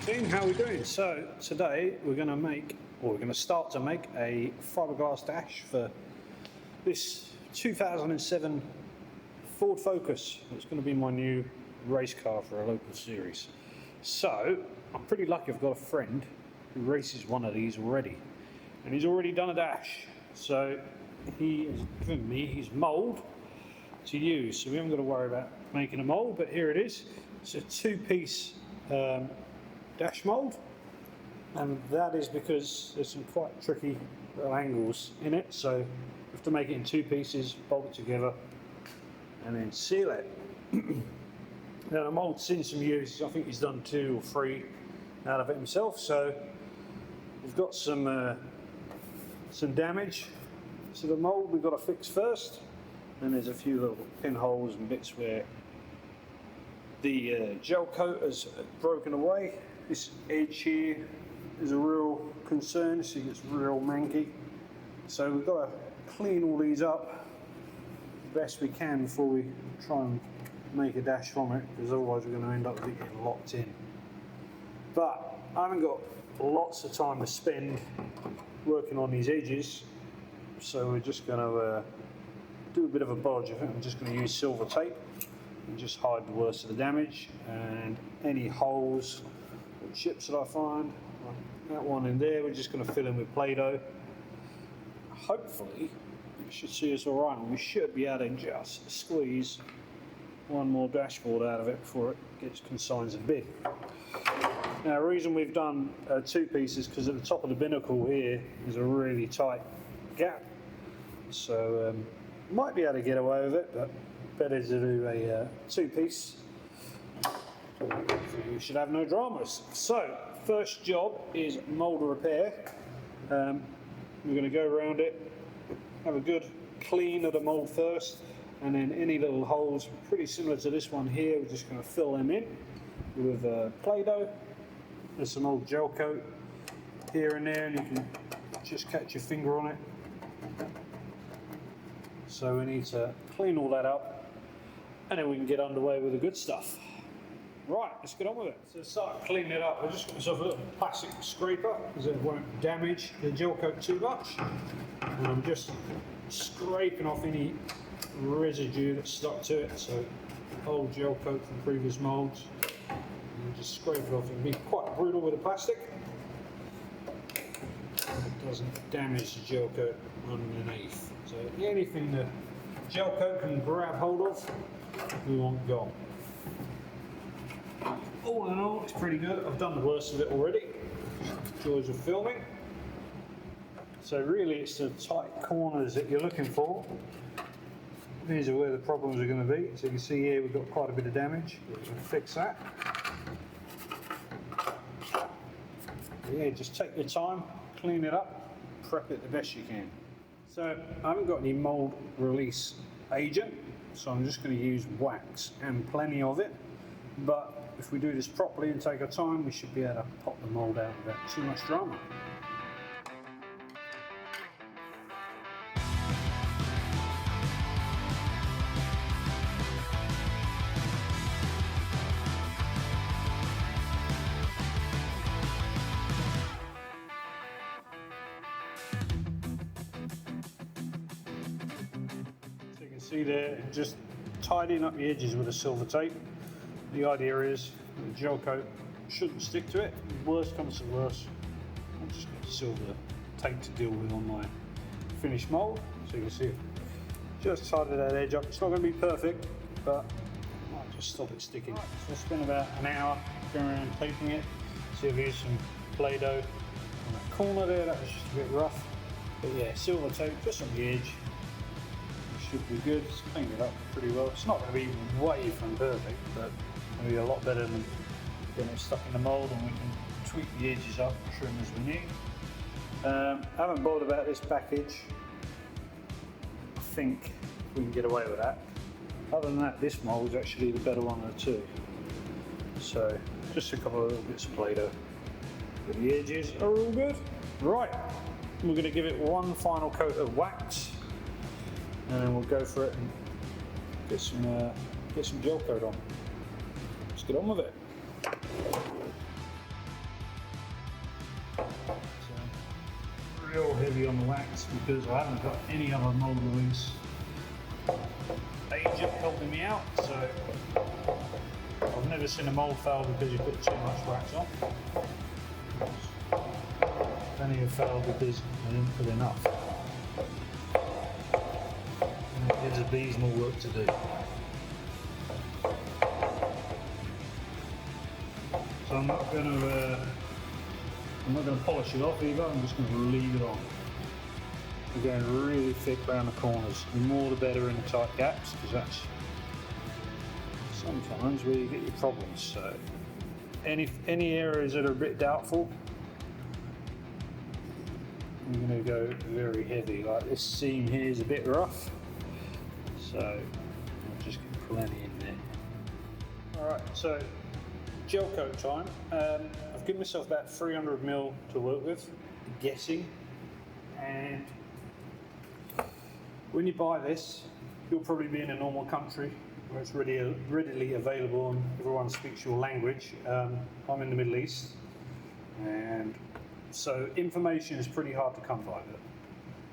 Team, how are we doing? So today we're going to start to make a fiberglass dash for this 2007 Ford Focus. It's going to be my new race car for a local series. So I'm pretty lucky I've got a friend who races one of these already, and he's already done a dash. So he has given me his mould to use, so we haven't got to worry about making a mould, but here it is. It's a two-piece dash mould, and that is because there's some quite tricky little angles in it, so you have to make it in two pieces, bolt it together and then seal it. Now the mould's seen some use. I think he's done 2 or 3 out of it himself, so we've got some damage to the mould we've got to fix first, and there's a few little pinholes and bits where the gel coat has broken away. This edge here is a real concern, so it gets real manky. So we've got to clean all these up the best we can before we try and make a dash from it, because otherwise we're going to end up with it getting locked in. But I haven't got lots of time to spend working on these edges, so we're just going to do a bit of a bodge. I think I'm just going to use silver tape and just hide the worst of the damage, and any holes or chips that I find, like that one in there, we're just going to fill in with Play-Doh. Hopefully it should see us all right, and we should be able to just squeeze one more dashboard out of it before it gets consigned to bid. Now the reason we've done 2 pieces because at the top of the binnacle here is a really tight gap, so might be able to get away with it, but better to do a 2-piece. You should have no dramas. So first job is mould repair. We're going to go around it, have a good clean of the mould first, and then any little holes pretty similar to this one here, we're just going to fill them in with Play-Doh. There's some old gel coat here and there, and you can just catch your finger on it. So we need to clean all that up, and then we can get underway with the good stuff. Right, let's get on with it. So to start cleaning it up, I just got myself a little plastic scraper because it won't damage the gel coat too much. And I'm just scraping off any residue that's stuck to it, so old gel coat from previous moulds. And just scrape it off. It can be quite brutal with the plastic. It doesn't damage the gel coat underneath. So anything the gel coat can grab hold of, we want gone. All in all, it's pretty good. I've done the worst of it already. Joys of filming. So really it's the tight corners that you're looking for. These are where the problems are going to be. So you can see here we've got quite a bit of damage. We're going to fix that. Yeah, just take your time, clean it up, prep it the best you can. So I haven't got any mould release agent, so I'm just going to use wax and plenty of it. But if we do this properly and take our time, we should be able to pop the mould out without too much drama. So you can see there, just tidying up the edges with a silver tape. The idea is the gel coat shouldn't stick to it. Worst comes to worst, I've just got silver tape to deal with on my finished mould. So you can see, just tidy that edge up. It's not going to be perfect, but I might just stop it sticking. Right, so I spent about an hour going around taping it. See if there's some Play-Doh on that corner there. That was just a bit rough, but yeah, silver tape just on the edge. Should be good. It's cleaned it up pretty well. It's not going to be way from perfect, but it'll be a lot better than getting it stuck in the mould, and we can tweak the edges up and trim as we need. I haven't bothered about this back edge. I think we can get away with that. Other than that, this mould is actually the better one of the two. So just a couple of little bits of Play-Doh. But the edges are all good. Right, we're going to give it one final coat of wax, and then we'll go for it and get some gel coat on. Let's get on with it. real heavy on the wax because I haven't got any other mould release agent helping me out, so I've never seen a mould fail because you put too much wax on. Plenty have failed because I didn't put enough. And it gives the bees more work to do. So I'm not going to polish it off either. I'm just going to leave it on. I'm going really thick around the corners. The more the better in the tight gaps, because that's sometimes where you get your problems. So any areas that are a bit doubtful, I'm going to go very heavy. Like this seam here is a bit rough, so I'll just get plenty in there. Alright, so gel coat time. I've given myself about 300ml to work with, guessing, and when you buy this, you'll probably be in a normal country where it's readily available and everyone speaks your language. I'm in the Middle East, and so information is pretty hard to come by.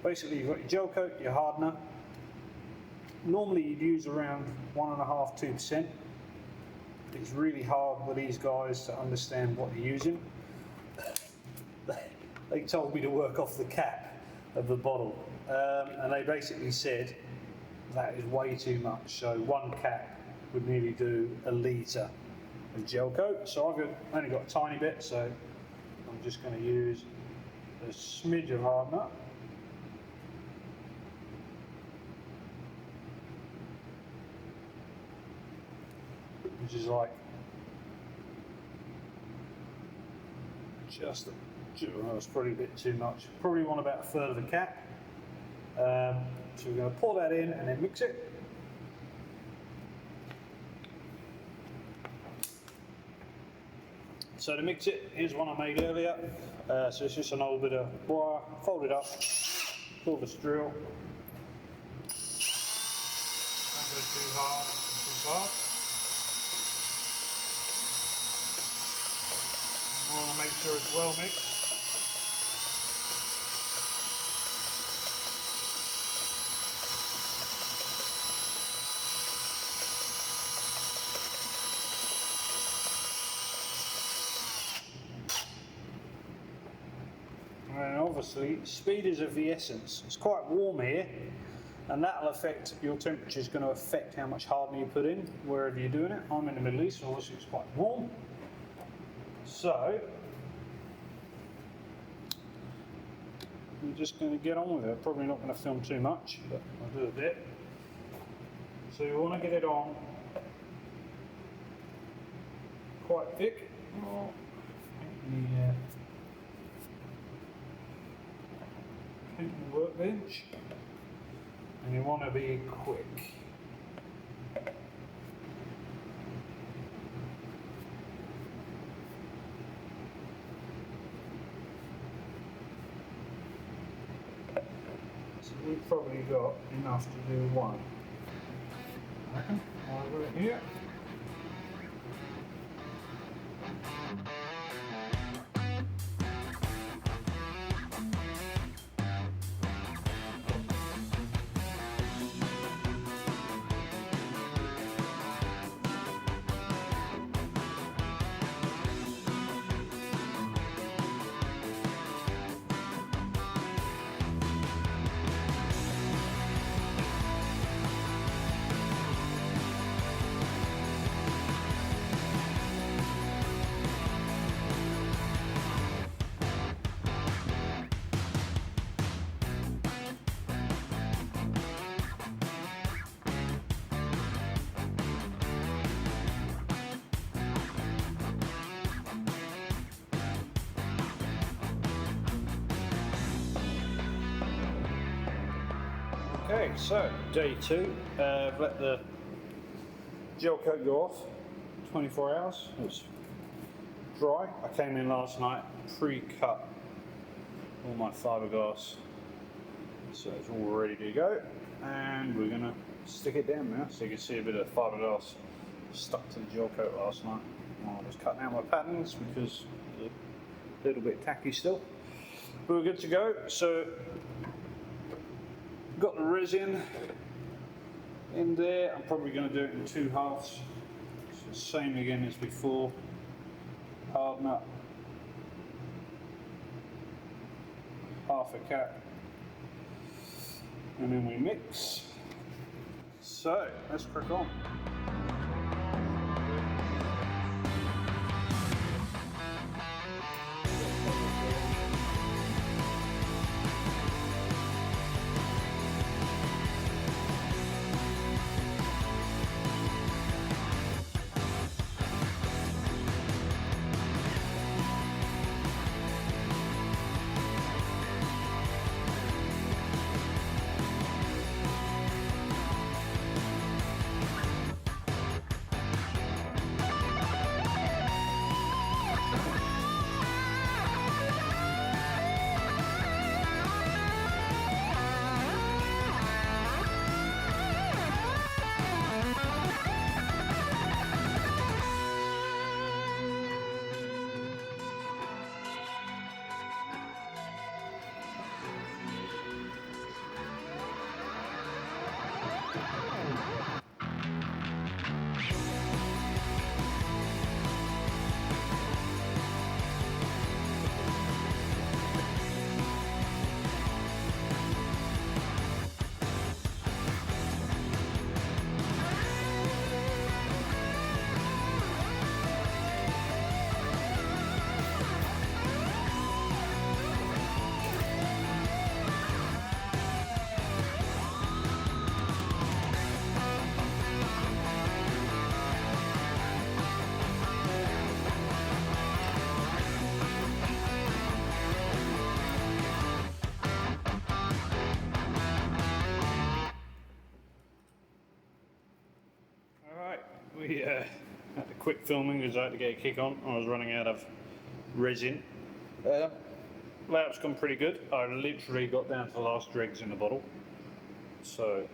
Basically, you've got your gel coat, your hardener. Normally you'd use around 1.5–2%. It's really hard with these guys to understand what they're using. They told me to work off the cap of the bottle, and they basically said that is way too much. So one cap would nearly do a litre of gel coat. So I've only got a tiny bit, so I'm just going to use a smidge of hardener. Which is like just, it's probably a bit too much. Probably want about 1/3 of a cap. So we're going to pour that in and then mix it. So to mix it, here's one I made earlier. So it's just an old bit of wire, fold it up, pull the drill. Don't go too hard, too fast. We want to make sure it's well mixed. And obviously, speed is of the essence. It's quite warm here, and that'll affect your temperature. Is going to affect how much hardener you put in wherever you're doing it. I'm in the Middle East, so obviously it's quite warm. So I'm just going to get on with it. Probably not going to film too much, but I'll do a bit. So you want to get it on quite thick. The workbench, and you want to be quick. So we've probably got enough to do one. I reckon. I'll do it here. Okay, so day 2, let the gel coat go off, 24 hours, it's dry. I came in last night, pre-cut all my fiberglass, so it's all ready to go, and we're going to stick it down now. So you can see a bit of fiberglass stuck to the gel coat last night. I was cutting out my patterns because it's a little bit tacky still. we're good to go. So got the resin in there. I'm probably going to do it in 2 halves. So same again as before. Harden up half a cap, and then we mix. So let's crack on. We had to quit filming because I had to get a kick on. I was running out of resin. Layout's gone pretty good. I literally got down to the last dregs in the bottle, so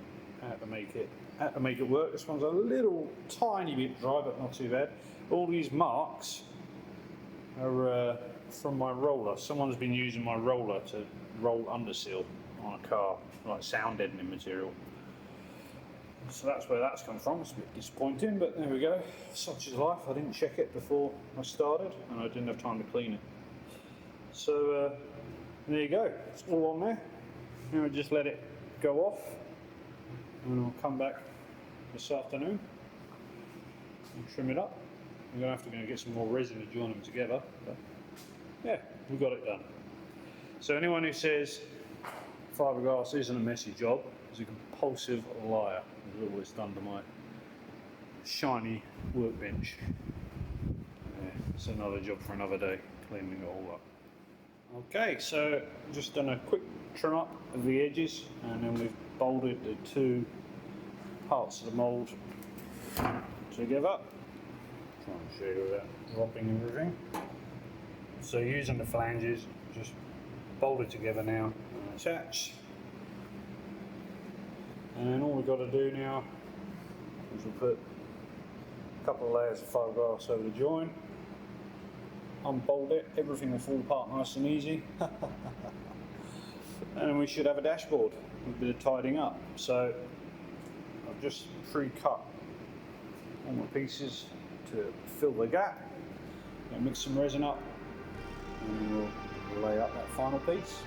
I had to make it work. This one's a little tiny bit dry, but not too bad. All these marks are from my roller. Someone's been using my roller to roll underseal on a car, like sound deadening material. So that's where that's come from. It's a bit disappointing, but there we go. Such is life. I didn't check it before I started, and I didn't have time to clean it. So there you go. It's all on there. Now I just let it go off, and I'll come back this afternoon and trim it up. I'm going to have to go get some more resin to join them together. But yeah, we got it done. So anyone who says fiberglass isn't a messy job is a compulsive liar. I've always done to my shiny workbench. Yeah, it's another job for another day, cleaning it all up. Okay, so just done a quick trim up of the edges, and then we've bolted the 2 parts of the mould together. Try and show you without romping everything. So using the flanges, just bolted together now and attached. And then all we've got to do now is we'll put a couple of layers of fiberglass over the join, unbolt it, everything will fall apart nice and easy, and we should have a dashboard with a bit of tidying up. So I've just pre-cut all my pieces to fill the gap, and mix some resin up, and we'll lay up that final piece.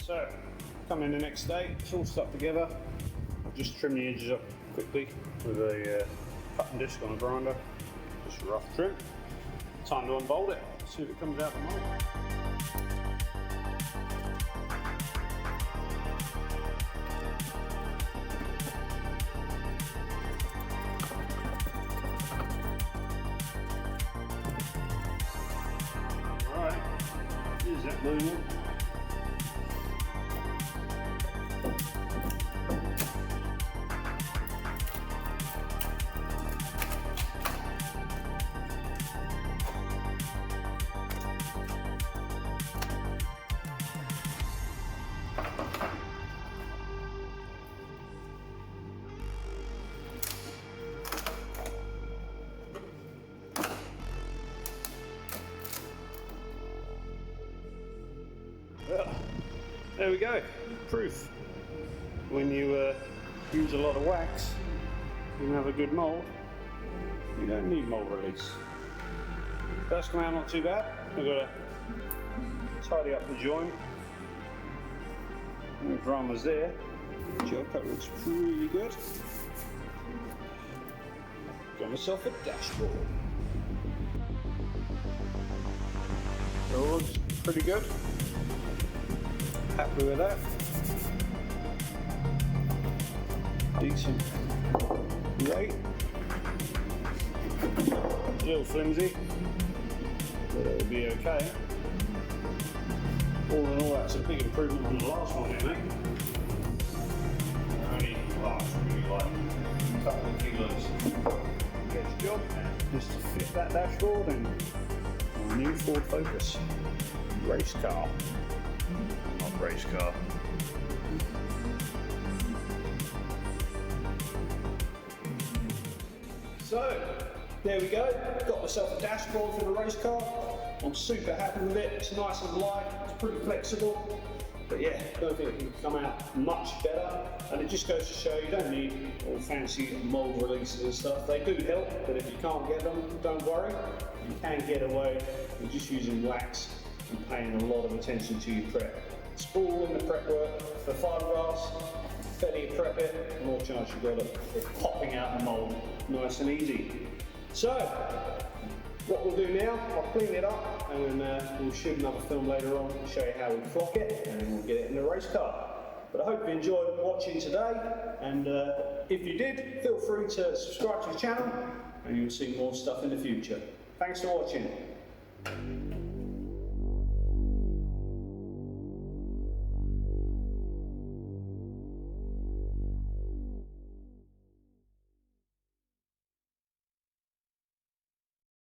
So, come in the next day, it's all stuck together. I'll just trim the edges up quickly with a cutting disc on a grinder, just a rough trim. Time to unbolt it, see if it comes out the mold. Is that moving? Well, there we go, proof. When you use a lot of wax and have a good mould, you don't need mould release. That's come out not too bad. I've got to tidy up the joint. No dramas there. Gel coat looks really good. Got myself a dashboard. It all looks pretty good. Happy with that. Decent weight. A little flimsy, but it'll be okay. All in all, that's a big improvement on the last one, isn't it? Only last really like a couple of kilos. Gets the job. Just to fit that dashboard and our new Ford Focus race car. Race car. So there we go, got myself a dashboard for the race car. I'm super happy with it. It's nice and light, it's pretty flexible, but yeah, don't think it can come out much better. And it just goes to show you don't need all fancy mould releases and stuff. They do help, but if you can't get them, don't worry. You can get away with just using wax and paying a lot of attention to your prep. It's all in the prep work. For fiberglass, the better you prep it, the more chance you've got of it popping out the mould nice and easy. So, what we'll do now, I'll clean it up and we'll shoot another film later on to show you how we flock it and then we'll get it in the race car. But I hope you enjoyed watching today, and if you did, feel free to subscribe to the channel and you'll see more stuff in the future. Thanks for watching.